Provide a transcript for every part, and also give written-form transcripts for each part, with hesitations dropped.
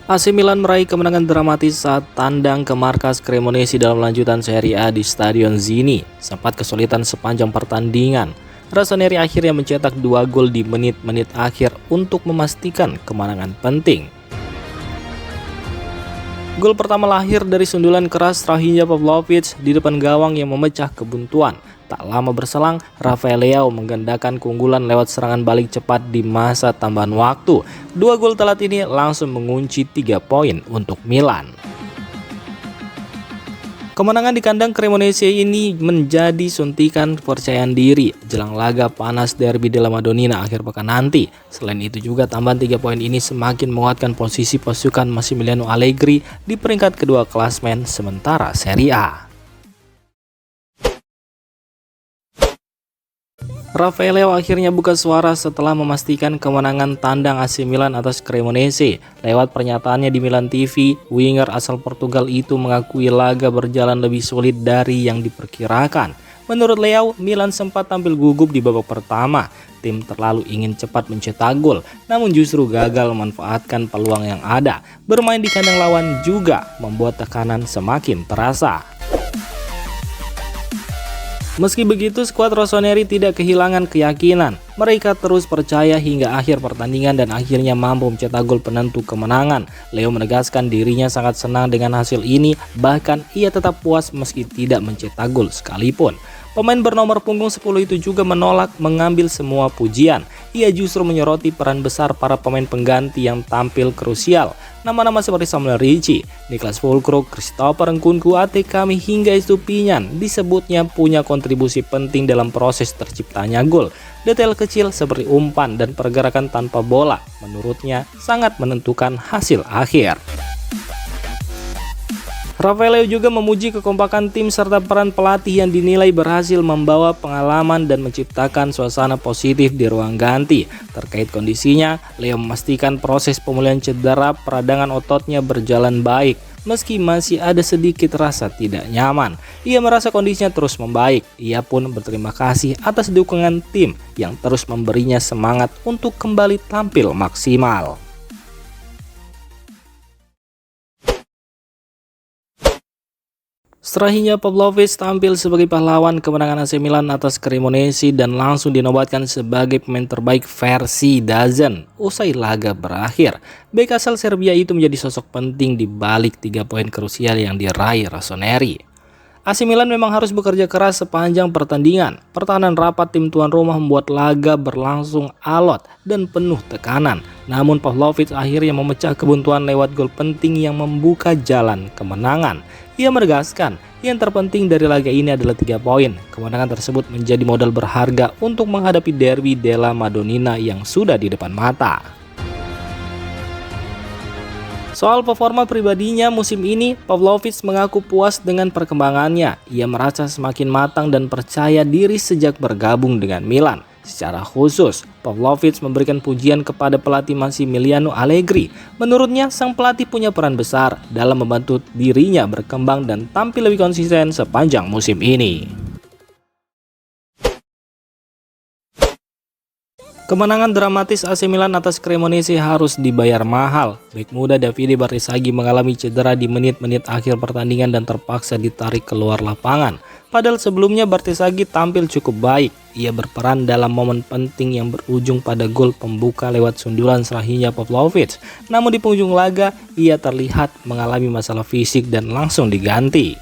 AC Milan meraih kemenangan dramatis saat tandang ke markas Cremonese dalam lanjutan Serie A di Stadion Zini. Sempat kesulitan sepanjang pertandingan, Rossoneri akhirnya mencetak 2 gol di menit-menit akhir untuk memastikan kemenangan penting. Gol pertama lahir dari sundulan keras Strahinja Pavlovic di depan gawang yang memecah kebuntuan. Tak lama berselang, Rafael Leao menggandakan keunggulan lewat serangan balik cepat di masa tambahan waktu. 2 gol telat ini langsung mengunci 3 poin untuk Milan. Kemenangan di kandang Cremonese ini menjadi suntikan kepercayaan diri jelang laga panas Derby della Madonnina akhir pekan nanti. Selain itu juga tambahan 3 poin ini semakin menguatkan posisi pasukan Massimiliano Allegri di peringkat kedua klasmen sementara Serie A. Rafael Leao akhirnya buka suara setelah memastikan kemenangan tandang AC Milan atas Cremonese. Lewat pernyataannya di Milan TV, winger asal Portugal itu mengakui laga berjalan lebih sulit dari yang diperkirakan. Menurut Leao, Milan sempat tampil gugup di babak pertama. Tim terlalu ingin cepat mencetak gol, namun justru gagal memanfaatkan peluang yang ada. Bermain di kandang lawan juga membuat tekanan semakin terasa. Meski begitu, skuad Rossoneri tidak kehilangan keyakinan. Mereka terus percaya hingga akhir pertandingan dan akhirnya mampu mencetak gol penentu kemenangan. Leo menegaskan dirinya sangat senang dengan hasil ini, bahkan ia tetap puas meski tidak mencetak gol sekalipun. Pemain bernomor punggung 10 itu juga menolak mengambil semua pujian. Ia justru menyoroti peran besar para pemain pengganti yang tampil krusial. Nama-nama seperti Samuel Ricci, Niklas Füllkrug, Christopher Nkunku, Kami hingga Estupiñán disebutnya punya kontribusi penting dalam proses terciptanya gol. Detail kecil seperti umpan dan pergerakan tanpa bola menurutnya sangat menentukan hasil akhir. Rafael Leao juga memuji kekompakan tim serta peran pelatih yang dinilai berhasil membawa pengalaman dan menciptakan suasana positif di ruang ganti. Terkait kondisinya, Leo memastikan proses pemulihan cedera peradangan ototnya berjalan baik. Meski masih ada sedikit rasa tidak nyaman, ia merasa kondisinya terus membaik. Ia pun berterima kasih atas dukungan tim yang terus memberinya semangat untuk kembali tampil maksimal. Strahinja Pavlovic tampil sebagai pahlawan kemenangan AC Milan atas Cremonese dan langsung dinobatkan sebagai pemain terbaik versi DAZN usai laga berakhir. Bek asal Serbia itu menjadi sosok penting di balik 3 poin krusial yang diraih Rossoneri. AC Milan memang harus bekerja keras sepanjang pertandingan. Pertahanan rapat tim tuan rumah membuat laga berlangsung alot dan penuh tekanan. Namun Pavlovic akhirnya memecah kebuntuan lewat gol penting yang membuka jalan kemenangan. Ia menegaskan, yang terpenting dari laga ini adalah 3 poin. Kemenangan tersebut menjadi modal berharga untuk menghadapi Derby della Madonnina yang sudah di depan mata. Soal performa pribadinya musim ini, Pavlovic mengaku puas dengan perkembangannya. Ia merasa semakin matang dan percaya diri sejak bergabung dengan Milan. Secara khusus, Pavlovic memberikan pujian kepada pelatih Massimiliano Allegri. Menurutnya, sang pelatih punya peran besar dalam membantu dirinya berkembang dan tampil lebih konsisten sepanjang musim ini. Kemenangan dramatis AC Milan atas Cremonese harus dibayar mahal. Bek muda Davide Barzagli mengalami cedera di menit-menit akhir pertandingan dan terpaksa ditarik keluar lapangan. Padahal sebelumnya Barzagli tampil cukup baik. Ia berperan dalam momen penting yang berujung pada gol pembuka lewat sundulan Strahinja Pavlovic. Namun di penghujung laga, ia terlihat mengalami masalah fisik dan langsung diganti.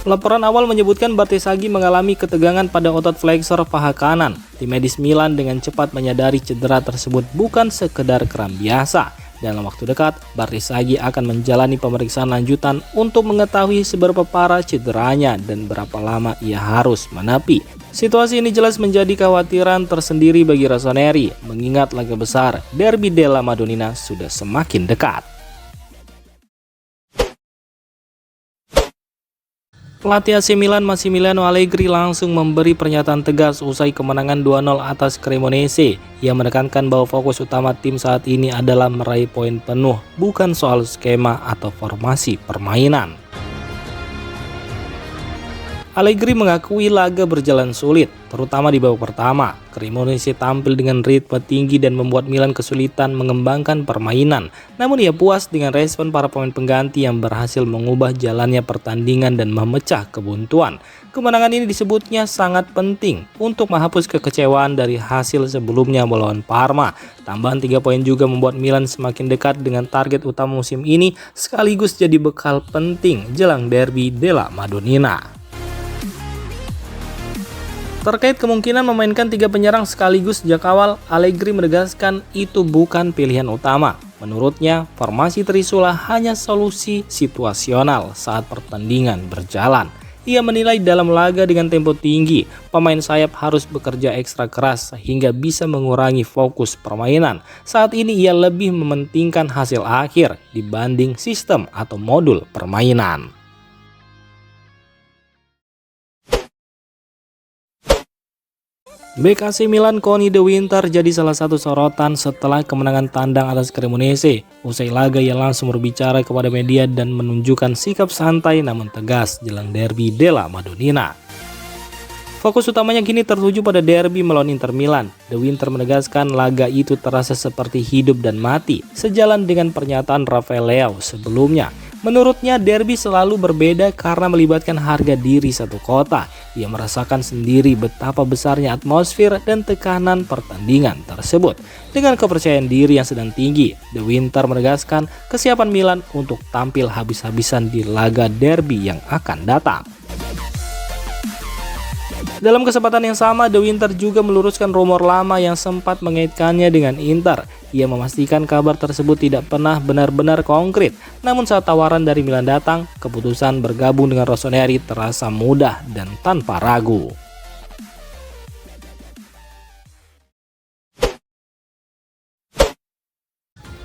Laporan awal menyebutkan Barzagli mengalami ketegangan pada otot flexor paha kanan. Tim medis Milan dengan cepat menyadari cedera tersebut bukan sekedar kram biasa. Dalam waktu dekat, Barzagli akan menjalani pemeriksaan lanjutan untuk mengetahui seberapa parah cederanya dan berapa lama ia harus menepi. Situasi ini jelas menjadi kekhawatiran tersendiri bagi Rossoneri, mengingat laga besar Derby della Madonnina sudah semakin dekat. Pelatih AC Milan Massimiliano Allegri langsung memberi pernyataan tegas usai kemenangan 2-0 atas Cremonese. Ia menekankan bahwa fokus utama tim saat ini adalah meraih poin penuh, bukan soal skema atau formasi permainan. Allegri mengakui laga berjalan sulit, terutama di babak pertama. Cremonese tampil dengan ritme tinggi dan membuat Milan kesulitan mengembangkan permainan. Namun ia puas dengan respon para pemain pengganti yang berhasil mengubah jalannya pertandingan dan memecah kebuntuan. Kemenangan ini disebutnya sangat penting untuk menghapus kekecewaan dari hasil sebelumnya melawan Parma. Tambahan 3 poin juga membuat Milan semakin dekat dengan target utama musim ini, sekaligus jadi bekal penting jelang derby della Madonnina. Terkait kemungkinan memainkan 3 penyerang sekaligus sejak awal, Allegri menegaskan itu bukan pilihan utama. Menurutnya, formasi Trisula hanya solusi situasional saat pertandingan berjalan. Ia menilai dalam laga dengan tempo tinggi, pemain sayap harus bekerja ekstra keras sehingga bisa mengurangi fokus permainan. Saat ini ia lebih mementingkan hasil akhir dibanding sistem atau modul permainan. Bek AC Milan Coni De Winter jadi salah satu sorotan setelah kemenangan tandang atas Cremonese. Usai laga ia langsung berbicara kepada media dan menunjukkan sikap santai namun tegas jelang derby della Madonnina. Fokus utamanya kini tertuju pada derby melawan Inter Milan. De Winter menegaskan laga itu terasa seperti hidup dan mati, sejalan dengan pernyataan Rafael Leao sebelumnya. Menurutnya derby selalu berbeda karena melibatkan harga diri satu kota. Ia merasakan sendiri betapa besarnya atmosfer dan tekanan pertandingan tersebut. Dengan kepercayaan diri yang sedang tinggi, De Winter menegaskan kesiapan Milan untuk tampil habis-habisan di laga derby yang akan datang. Dalam kesempatan yang sama, De Winter juga meluruskan rumor lama yang sempat mengaitkannya dengan Inter. Ia memastikan kabar tersebut tidak pernah benar-benar konkret. Namun saat tawaran dari Milan datang, keputusan bergabung dengan Rossoneri terasa mudah dan tanpa ragu.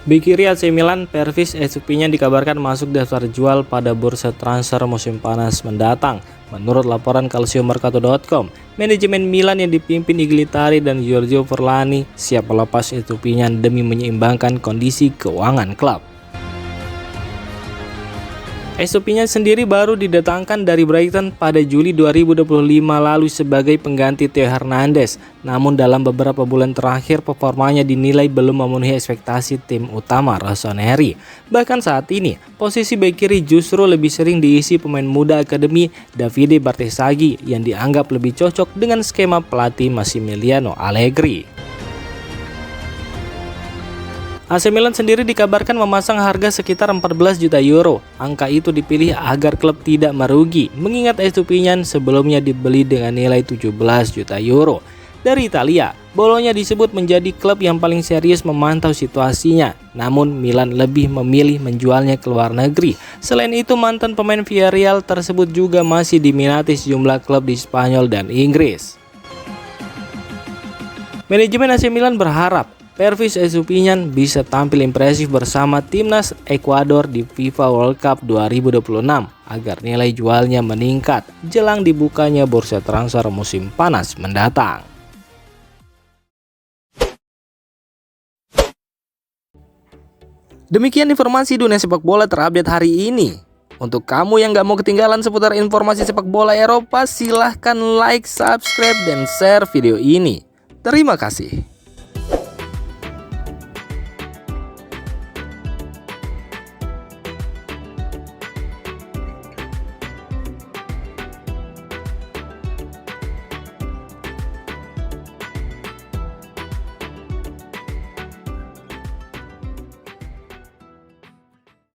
Bek kiri AC Milan, Pervis Estupiñán dikabarkan masuk daftar jual pada bursa transfer musim panas mendatang. Menurut laporan calciomercato.com, manajemen Milan yang dipimpin Iglitari dan Giorgio Forlani siap melepas Estupiñán demi menyeimbangkan kondisi keuangan klub. Estupiñán sendiri baru didatangkan dari Brighton pada Juli 2025 lalu sebagai pengganti Theo Hernandez. Namun dalam beberapa bulan terakhir performanya dinilai belum memenuhi ekspektasi tim utama Rossoneri. Bahkan saat ini, posisi bek kiri justru lebih sering diisi pemain muda akademi Davide Bartesaghi yang dianggap lebih cocok dengan skema pelatih Massimiliano Allegri. AC Milan sendiri dikabarkan memasang harga sekitar 14 juta euro. Angka itu dipilih agar klub tidak merugi, mengingat Estupiñán sebelumnya dibeli dengan nilai 17 juta euro. Dari Italia, Bologna disebut menjadi klub yang paling serius memantau situasinya. Namun Milan lebih memilih menjualnya ke luar negeri. Selain itu, mantan pemain Villarreal tersebut juga masih diminati sejumlah klub di Spanyol dan Inggris. Manajemen AC Milan berharap Pervis Estupiñán bisa tampil impresif bersama timnas Ekuador di FIFA World Cup 2026 agar nilai jualnya meningkat jelang dibukanya bursa transfer musim panas mendatang. Demikian informasi dunia sepak bola terupdate hari ini. Untuk kamu yang gak mau ketinggalan seputar informasi sepak bola Eropa, silahkan like, subscribe, dan share video ini. Terima kasih.